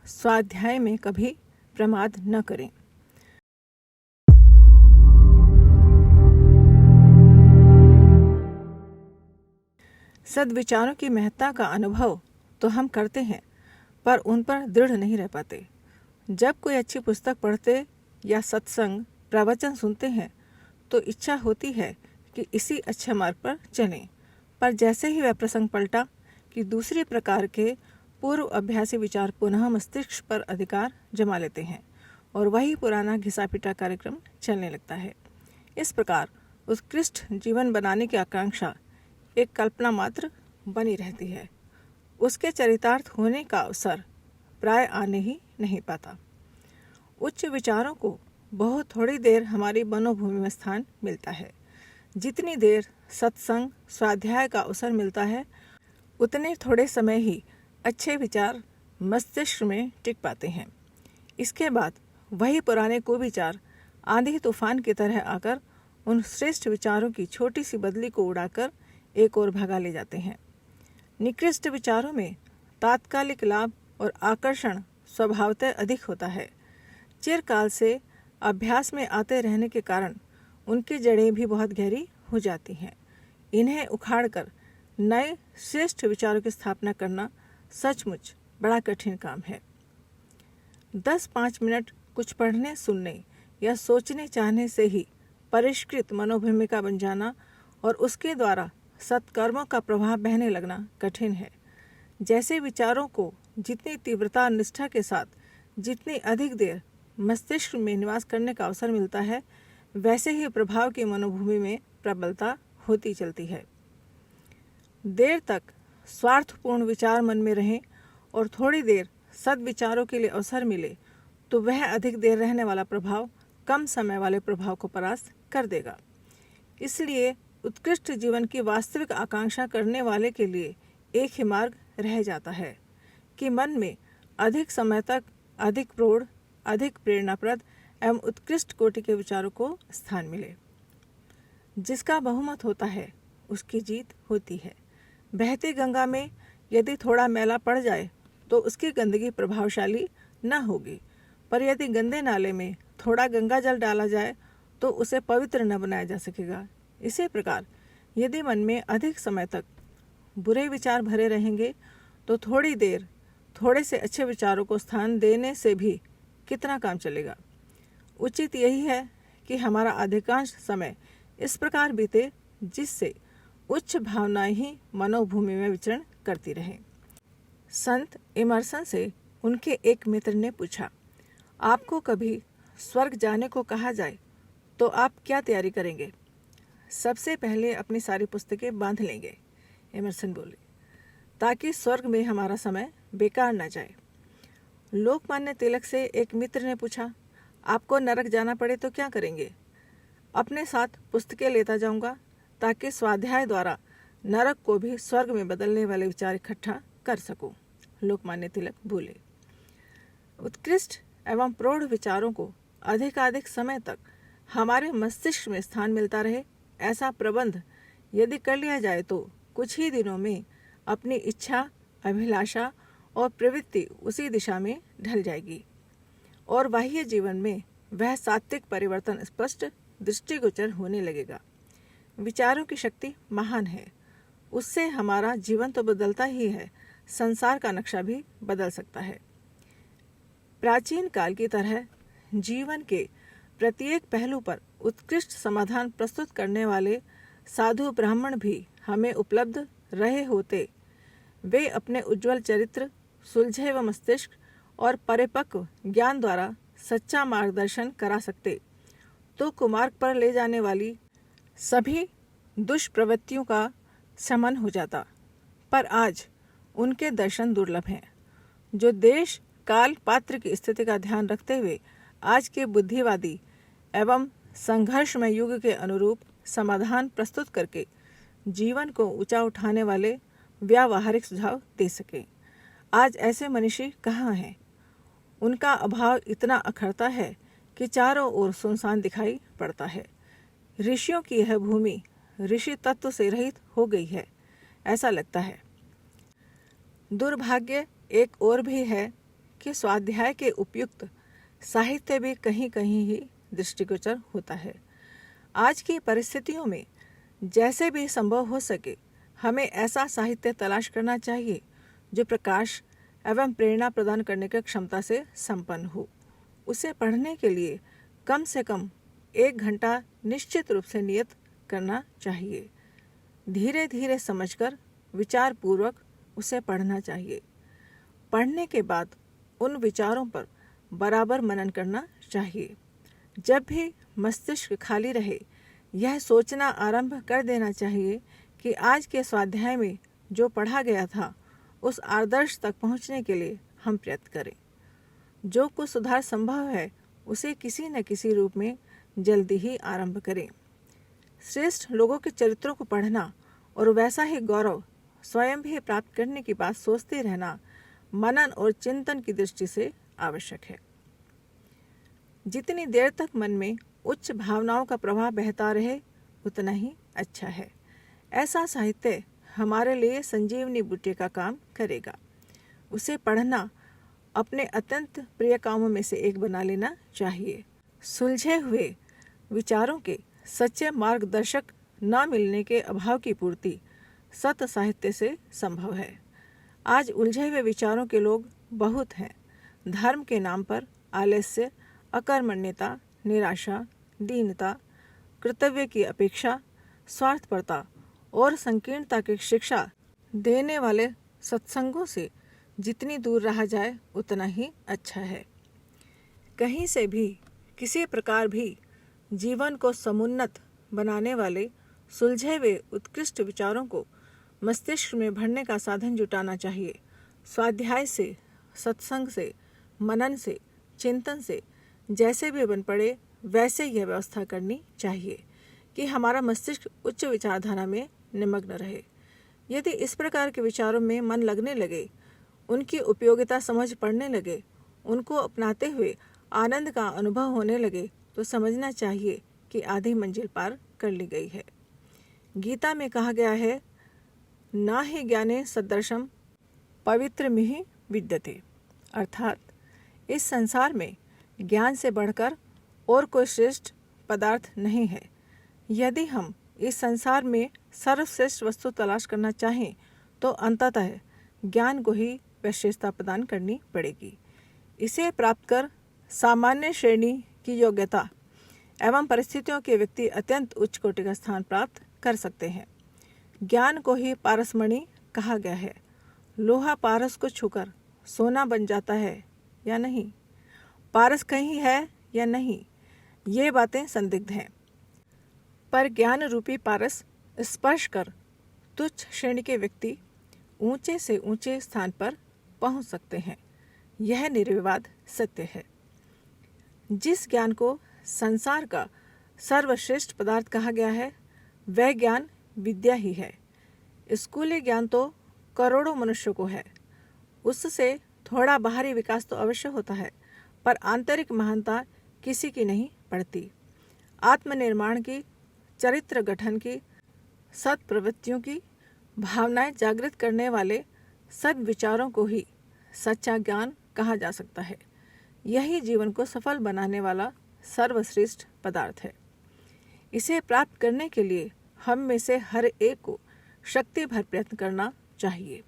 स्वाध्याय में कभी प्रमाद न करें। सद्विचारों की महत्ता का अनुभव तो हम करते हैं, पर उन पर दृढ़ नहीं रह पाते। जब कोई अच्छी पुस्तक पढ़ते या सत्संग प्रवचन सुनते हैं तो इच्छा होती है कि इसी अच्छे मार्ग पर चलें, पर जैसे ही वह प्रसंग पलटा कि दूसरे प्रकार के पूर्व अभ्यासी विचार पुनः मस्तिष्क पर अधिकार जमा लेते हैं और वही पुराना घिसा पिटा कार्यक्रम चलने लगता है। इस प्रकार उत्कृष्ट जीवन बनाने की आकांक्षा एक कल्पना मात्र बनी रहती है। उसके चरितार्थ होने का अवसर प्राय आने ही नहीं पाता। उच्च विचारों को बहुत थोड़ी देर हमारी मनोभूमि में स्थान मिलता है। जितनी देर सत्संग स्वाध्याय का अवसर मिलता है, उतने थोड़े समय ही अच्छे विचार मस्तिष्क में टिक पाते हैं। इसके बाद वही पुराने कुविचार आंधी तूफान की तरह आकर उन श्रेष्ठ विचारों की छोटी सी बदली को उड़ाकर एक ओर भगा ले जाते हैं। निकृष्ट विचारों में तात्कालिक लाभ और आकर्षण स्वभावतः अधिक होता है। चिरकाल से अभ्यास में आते रहने के कारण उनकी जड़ें भी बहुत गहरी हो जाती हैं। इन्हें उखाड़कर नए श्रेष्ठ विचारों की स्थापना करना सचमुच बड़ा कठिन काम है। 10-5 मिनट कुछ पढ़ने सुनने या सोचने चाहने से ही परिष्कृत मनोभूमिका बन जाना और उसके द्वारा सत्कर्मों का प्रभाव बहने लगना कठिन है। जैसे विचारों को जितनी तीव्रता और निष्ठा के साथ जितनी अधिक देर मस्तिष्क में निवास करने का अवसर मिलता है, वैसे ही प्रभाव की मनोभूमि में प्रबलता होती चलती है। देर तक स्वार्थपूर्ण विचार मन में रहें और थोड़ी देर सद्विचारों के लिए अवसर मिले तो वह अधिक देर रहने वाला प्रभाव कम समय वाले प्रभाव को परास्त कर देगा। इसलिए उत्कृष्ट जीवन की वास्तविक आकांक्षा करने वाले के लिए एक ही मार्ग रह जाता है कि मन में अधिक समय तक अधिक प्रौढ़, अधिक प्रेरणाप्रद एवं उत्कृष्ट कोटि के विचारों को स्थान मिले। जिसका बहुमत होता है उसकी जीत होती है। बहती गंगा में यदि थोड़ा मैला पड़ जाए तो उसकी गंदगी प्रभावशाली न होगी, पर यदि गंदे नाले में थोड़ा गंगा जल डाला जाए तो उसे पवित्र न बनाया जा सकेगा। इसी प्रकार यदि मन में अधिक समय तक बुरे विचार भरे रहेंगे तो थोड़ी देर थोड़े से अच्छे विचारों को स्थान देने से भी कितना काम चलेगा। उचित यही है कि हमारा अधिकांश समय इस प्रकार बीते जिससे उच्च भावनाएं ही मनोभूमि में विचरण करती रहें। संत इमर्सन से उनके एक मित्र ने पूछा, आपको कभी स्वर्ग जाने को कहा जाए तो आप क्या तैयारी करेंगे? सबसे पहले अपनी सारी पुस्तकें बांध लेंगे, इमर्सन बोले, ताकि स्वर्ग में हमारा समय बेकार न जाए। लोकमान्य तिलक से एक मित्र ने पूछा, आपको नरक जाना पड़े तो क्या करेंगे? अपने साथ पुस्तकें लेता जाऊंगा ताकि स्वाध्याय द्वारा नरक को भी स्वर्ग में बदलने वाले विचार इकट्ठा कर सकूं, लोकमान्य तिलक बोले। उत्कृष्ट एवं प्रौढ़ विचारों को अधिकाधिक समय तक हमारे मस्तिष्क में स्थान मिलता रहे, ऐसा प्रबंध यदि कर लिया जाए तो कुछ ही दिनों में अपनी इच्छा, अभिलाषा और प्रवृत्ति उसी दिशा में ढल जाएगी और बाह्य जीवन में वह सात्विक परिवर्तन स्पष्ट दृष्टिगोचर होने लगेगा। विचारों की शक्ति महान है। उससे हमारा जीवन तो बदलता ही है, संसार का नक्शा भी बदल सकता है। प्राचीन काल की तरह जीवन के प्रत्येक पहलू पर उत्कृष्ट समाधान प्रस्तुत करने वाले साधु ब्राह्मण भी हमें उपलब्ध रहे होते, वे अपने उज्ज्वल चरित्र, सुलझे व मस्तिष्क और परिपक्व ज्ञान द्वारा सच्चा मार्गदर्शन करा सकते तो कुमार्ग पर ले जाने वाली सभी दुष्प्रवृत्तियों का शमन हो जाता। पर आज उनके दर्शन दुर्लभ हैं। जो देश काल पात्र की स्थिति का ध्यान रखते हुए आज के बुद्धिवादी एवं संघर्षमय युग के अनुरूप समाधान प्रस्तुत करके जीवन को ऊंचा उठाने वाले व्यावहारिक सुझाव दे सके, आज ऐसे मनीषी कहाँ हैं? उनका अभाव इतना अखरता है कि चारों ओर सुनसान दिखाई पड़ता है। ऋषियों की यह भूमि ऋषि तत्व से रहित हो गई है, ऐसा लगता है। दुर्भाग्य एक और भी है कि स्वाध्याय के उपयुक्त साहित्य भी कहीं कहीं ही दृष्टिगोचर होता है। आज की परिस्थितियों में जैसे भी संभव हो सके हमें ऐसा साहित्य तलाश करना चाहिए जो प्रकाश एवं प्रेरणा प्रदान करने की क्षमता से संपन्न हो। उसे पढ़ने के लिए कम से कम 1 घंटा निश्चित रूप से नियत करना चाहिए। धीरे धीरे समझकर विचारपूर्वक उसे पढ़ना चाहिए। पढ़ने के बाद उन विचारों पर बराबर मनन करना चाहिए। जब भी मस्तिष्क खाली रहे यह सोचना आरंभ कर देना चाहिए कि आज के स्वाध्याय में जो पढ़ा गया था उस आदर्श तक पहुंचने के लिए हम प्रयत्न करें। जो कुछ सुधार संभव है उसे किसी न किसी रूप में जल्दी ही आरंभ करें। श्रेष्ठ लोगों के चरित्रों को पढ़ना और वैसा ही गौरव स्वयं भी प्राप्त करने की बात सोचते रहना मनन और चिंतन की दृष्टि से आवश्यक है। जितनी देर तक मन में उच्च भावनाओं का प्रवाह बहता रहे उतना ही अच्छा है। ऐसा साहित्य हमारे लिए संजीवनी बूटी का काम करेगा। उसे पढ़ना अपने अत्यंत प्रिय कामों में से एक बना लेना चाहिए। सुलझे हुए विचारों के सच्चे मार्गदर्शक न मिलने के अभाव की पूर्ति सत साहित्य से संभव है। आज उलझे हुए विचारों के लोग बहुत हैं। धर्म के नाम पर आलस्य, अकर्मण्यता, निराशा, दीनता, कर्तव्य की अपेक्षा, स्वार्थपरता और संकीर्णता की शिक्षा देने वाले सत्संगों से जितनी दूर रहा जाए उतना ही अच्छा है। कहीं से भी किसी प्रकार भी जीवन को समुन्नत बनाने वाले सुलझे हुए उत्कृष्ट विचारों को मस्तिष्क में भरने का साधन जुटाना चाहिए। स्वाध्याय से, सत्संग से, मनन से, चिंतन से जैसे भी बन पड़े वैसे यह व्यवस्था करनी चाहिए कि हमारा मस्तिष्क उच्च विचारधारा में निमग्न रहे। यदि इस प्रकार के विचारों में मन लगने लगे, उनकी उपयोगिता समझ पड़ने लगे, उनको अपनाते हुए आनंद का अनुभव होने लगे तो समझना चाहिए कि आधी मंजिल पार कर ली गई है। गीता में कहा गया है, ना ही ज्ञाने सदर्शम पवित्रमिहि विद्यते, अर्थात इस संसार में ज्ञान से बढ़कर और कोई श्रेष्ठ पदार्थ नहीं है। यदि हम इस संसार में सर्वश्रेष्ठ वस्तु तलाश करना चाहें तो अंततः ज्ञान को ही विशेषता प्रदान करनी पड़ेगी। इसे प्राप्त कर सामान्य श्रेणी की योग्यता एवं परिस्थितियों के व्यक्ति अत्यंत उच्च कोटि का स्थान प्राप्त कर सकते हैं। ज्ञान को ही पारसमणि कहा गया है। लोहा पारस को छूकर सोना बन जाता है या नहीं, पारस कहीं है या नहीं, ये बातें संदिग्ध हैं। पर ज्ञान रूपी पारस स्पर्श कर तुच्छ श्रेणी के व्यक्ति ऊंचे से ऊंचे स्थान पर पहुंच सकते हैं। यह निर्विवाद सत्य है। जिस ज्ञान को संसार का सर्वश्रेष्ठ पदार्थ कहा गया है वह ज्ञान विद्या ही है। स्कूली ज्ञान तो करोड़ों मनुष्यों को है, उससे थोड़ा बाहरी विकास तो अवश्य होता है, पर आंतरिक महानता किसी की नहीं पड़ती। आत्मनिर्माण की, चरित्र गठन की, सद प्रवृत्तियों की भावनाएं जागृत करने वाले सद विचारों को ही सच्चा ज्ञान कहा जा सकता है। यही जीवन को सफल बनाने वाला सर्वश्रेष्ठ पदार्थ है। इसे प्राप्त करने के लिए हम में से हर एक को शक्ति भर प्रयत्न करना चाहिए।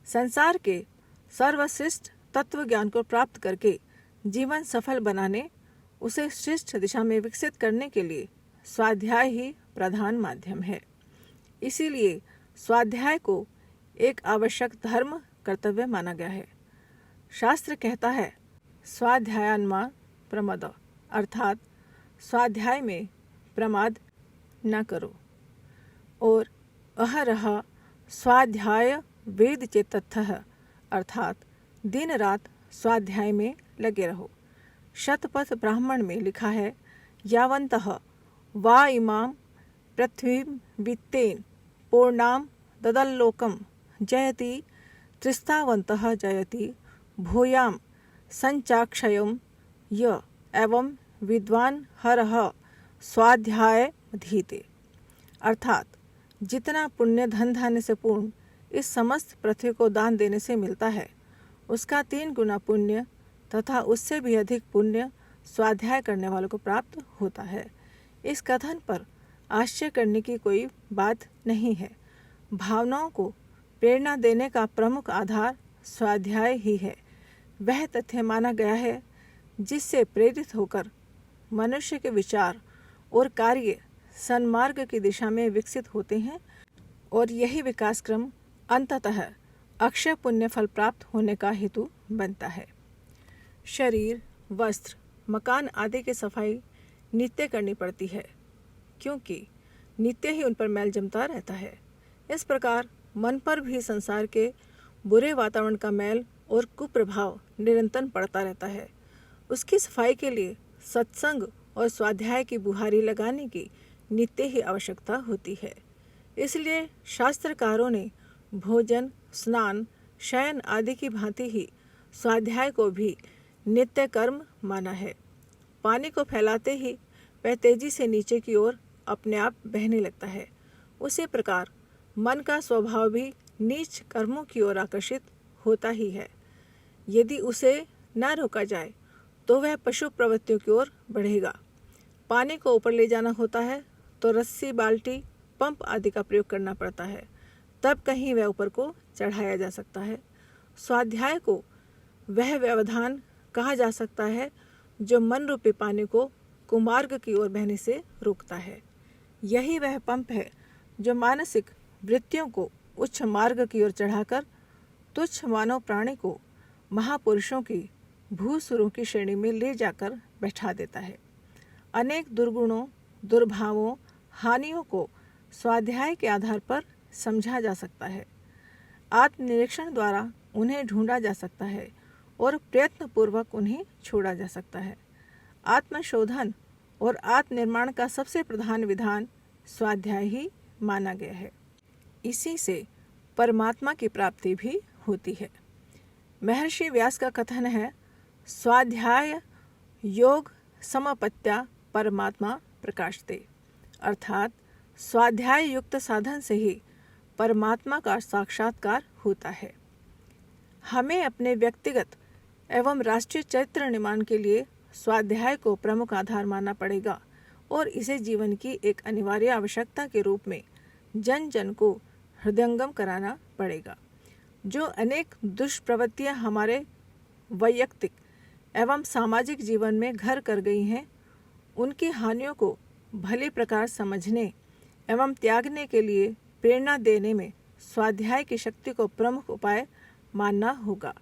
संसार के सर्वश्रेष्ठ तत्व ज्ञान को प्राप्त करके जीवन सफल बनाने, उसे श्रेष्ठ दिशा में विकसित करने के लिए स्वाध्याय ही प्रधान माध्यम है। इसीलिए स्वाध्याय को एक आवश्यक धर्म कर्तव्य माना गया है। शास्त्र कहता है, स्वाध्यायान्मा प्रमद, अर्थात स्वाध्याय में प्रमाद न करो। और अहरह स्वाध्याय वेद चेतत्थः, अर्थात दिन रात स्वाध्याय में लगे रहो। शतपथ ब्राह्मण में लिखा है, यावन्तः वा इमां पृथ्वीं वित्तेन पूर्णां ददल्लोकं जयति त्रिस्तावन्तः जयति भूयां संचाक्षयं य एवं विद्वान हरः स्वाध्याय धीते, अर्थात जितना पुण्य धन धान्य से पूर्ण इस समस्त पृथ्वी को दान देने से मिलता है उसका 3 गुना पुण्य तथा उससे भी अधिक पुण्य स्वाध्याय करने वालों को प्राप्त होता है। इस कथन पर आश्चर्य करने की कोई बात नहीं है। भावनाओं को प्रेरणा देने का प्रमुख आधार स्वाध्याय ही है। वह तथ्य माना गया है जिससे प्रेरित होकर मनुष्य के विचार और कार्य सन्मार्ग की दिशा में विकसित होते हैं और यही विकास क्रम अंततः अक्षय पुण्य फल प्राप्त होने का हेतु बनता है। शरीर, वस्त्र, मकान आदि की सफाई नित्य करनी पड़ती है क्योंकि नित्य ही उन पर मैल जमता रहता है। इस प्रकार मन पर भी संसार के बुरे वातावरण का मैल और कुप्रभाव निरंतर पड़ता रहता है। उसकी सफाई के लिए सत्संग और स्वाध्याय की बुहारी लगाने की नित्य ही आवश्यकता होती है। इसलिए शास्त्रकारों ने भोजन, स्नान, शयन आदि की भांति ही स्वाध्याय को भी नित्य कर्म माना है। पानी को फैलाते ही वह तेजी से नीचे की ओर अपने आप बहने लगता है। उसी प्रकार मन का स्वभाव भी नीच कर्मों की ओर आकर्षित होता ही है। यदि उसे न रोका जाए तो वह पशु प्रवृत्तियों की ओर बढ़ेगा। पानी को ऊपर ले जाना होता है तो रस्सी, बाल्टी, पंप आदि का प्रयोग करना पड़ता है, तब कहीं वह ऊपर को चढ़ाया जा सकता है। स्वाध्याय को वह व्यवधान कहा जा सकता है जो मन रूपी पानी को कुमार्ग की ओर बहने से रोकता है। यही वह पंप है जो मानसिक वृत्तियों को उच्च मार्ग की ओर चढ़ाकर तुच्छ मानव प्राणी को महापुरुषों की भूसुरों की श्रेणी में ले जाकर बैठा देता है। अनेक दुर्गुणों, दुर्भावों, हानियों को स्वाध्याय के आधार पर समझा जा सकता है। आत्मनिरीक्षण द्वारा उन्हें ढूंढा जा सकता है और प्रयत्नपूर्वक उन्हें छोड़ा जा सकता है। आत्मशोधन और आत्मनिर्माण का सबसे प्रधान विधान स्वाध्याय ही माना गया है। इसी से परमात्मा की प्राप्ति भी होती है। महर्षि व्यास का कथन है, स्वाध्याय योग समपत्या परमात्मा प्रकाशते, अर्थात स्वाध्याय युक्त साधन से ही परमात्मा का साक्षात्कार होता है। हमें अपने व्यक्तिगत एवं राष्ट्रीय चरित्र निर्माण के लिए स्वाध्याय को प्रमुख आधार मानना पड़ेगा और इसे जीवन की एक अनिवार्य आवश्यकता के रूप में जन जन को हृदयंगम कराना पड़ेगा। जो अनेक दुष्प्रवृत्तियां हमारे वैयक्तिक एवं सामाजिक जीवन में घर कर गई हैं, उनकी हानियों को भली प्रकार समझने एवं त्यागने के लिए प्रेरणा देने में स्वाध्याय की शक्ति को प्रमुख उपाय मानना होगा।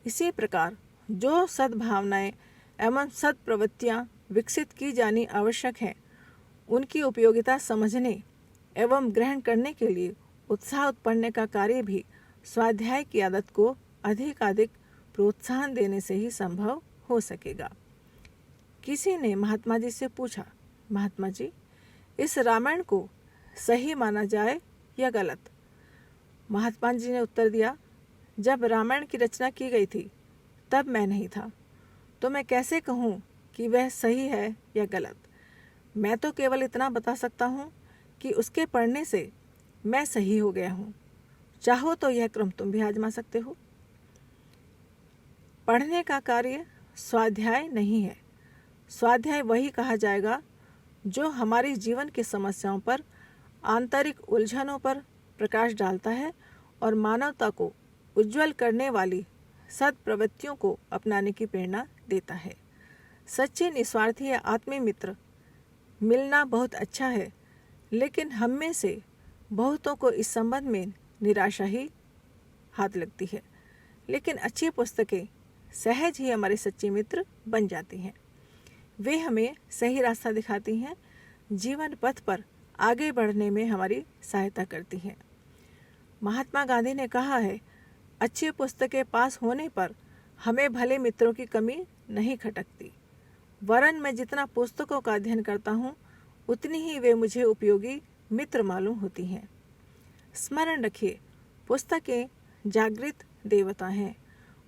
इसी प्रकार जो सद्भावनाएं एवं सत्प्रवृत्तियां विकसित की जानी आवश्यक हैं, उनकी उपयोगिता समझने एवं ग्रहण करने के लिए उत्साह उत्पन्न का कार्य भी स्वाध्याय की आदत को अधिकाधिक प्रोत्साहन देने से ही संभव हो सकेगा। किसी ने महात्मा जी से पूछा, महात्मा जी, इस रामायण को सही माना जाए या गलत? महात्मा जी ने उत्तर दिया, जब रामायण की रचना की गई थी तब मैं नहीं था, तो मैं कैसे कहूँ कि वह सही है या गलत। मैं तो केवल इतना बता सकता हूँ कि उसके पढ़ने से मैं सही हो गया हूँ। चाहो तो यह क्रम तुम भी आजमा सकते हो। पढ़ने का कार्य स्वाध्याय नहीं है। स्वाध्याय वही कहा जाएगा जो हमारी जीवन की समस्याओं पर, आंतरिक उलझनों पर प्रकाश डालता है और मानवता को उज्जवल करने वाली सत्प्रवृत्तियों को अपनाने की प्रेरणा देता है। सच्चे निस्वार्थी या आत्मीय मित्र मिलना बहुत अच्छा है, लेकिन हम में से बहुतों को इस संबंध में निराशा ही हाथ लगती है। लेकिन अच्छी पुस्तकें सहज ही हमारे सच्चे मित्र बन जाती हैं। वे हमें सही रास्ता दिखाती हैं, जीवन पथ पर आगे बढ़ने में हमारी सहायता करती हैं। महात्मा गांधी ने कहा है, अच्छी पुस्तकें पास होने पर हमें भले मित्रों की कमी नहीं खटकती, वरन मैं जितना पुस्तकों का अध्ययन करता हूँ उतनी ही वे मुझे उपयोगी मित्र मालूम होती हैं। स्मरण रखिए, पुस्तकें जागृत देवता हैं।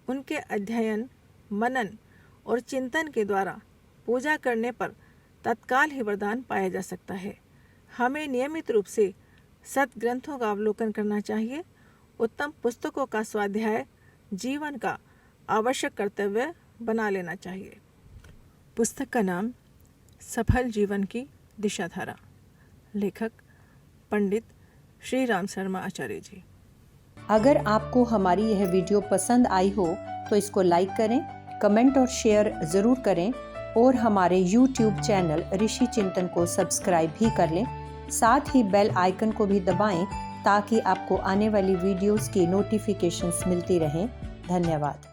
उनके अध्ययन, मनन और चिंतन के द्वारा पूजा करने पर तत्काल ही वरदान पाया जा सकता है। हमें नियमित रूप से सद्ग्रंथों का अवलोकन करना चाहिए। उत्तम पुस्तकों का स्वाध्याय जीवन का आवश्यक कर्तव्य बना लेना चाहिए। पुस्तक का नाम सफल जीवन की दिशाधारा, लेखक पंडित श्री राम शर्मा आचार्य जी। अगर आपको हमारी यह वीडियो पसंद आई हो तो इसको लाइक करें, कमेंट और शेयर ज़रूर करें और हमारे YouTube चैनल ऋषि चिंतन को सब्सक्राइब भी कर लें। साथ ही बेल आइकन को भी दबाएं ताकि आपको आने वाली वीडियोस की नोटिफिकेशंस मिलती रहें। धन्यवाद।